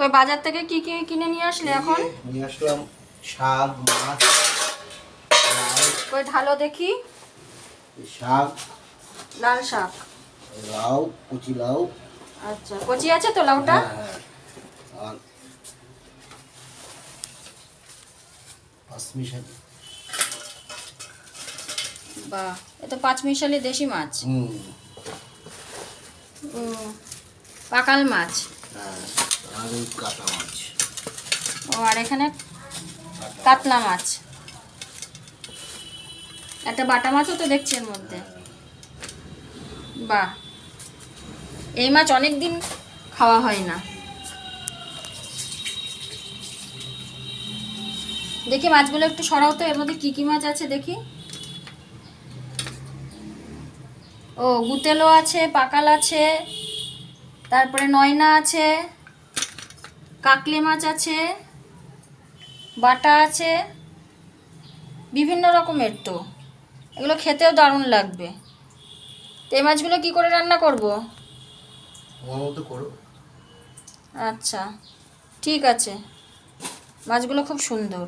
কই বাজার থেকে কি কি কিনে নিয়ে আসলে এখন? নিয়ে আসলাম শাক, মাছ, লাউ। কই ঢালো দেখি। শাক, লাল শাক, লাউ, কচি লাউ। আচ্ছা কচি আছে তো লাউটা? হ্যাঁ, আর পাঁচমিশালি। বাহ, এ তো পাঁচমিশালি দেশি মাছ। ও, পাকাল মাছ। হ্যাঁ, আর ওই কাটা মাছ। ও, আর এখানে কাতলা মাছ, একটা বাটা মাছও তো দেখছি এর মধ্যে। বাহ, এই মাছ অনেক দিন খাওয়া হয় না। দেখি মাছগুলো একটু সরাও তো, এর মধ্যে কি কি মাছ আছে দেখি। ও, গুতেলো আছে, পাকাল আছে, তারপরে নয়না আছে, কাকলি মাছ আছে, বাটা আছে, বিভিন্ন রকমের। তো এগুলো খেতেও দারুণ লাগবে। তো এই মাছগুলো কি করে রান্না করব? তোমার মতো করো। আচ্ছা, ঠিক আছে, মাছগুলো খুব সুন্দর।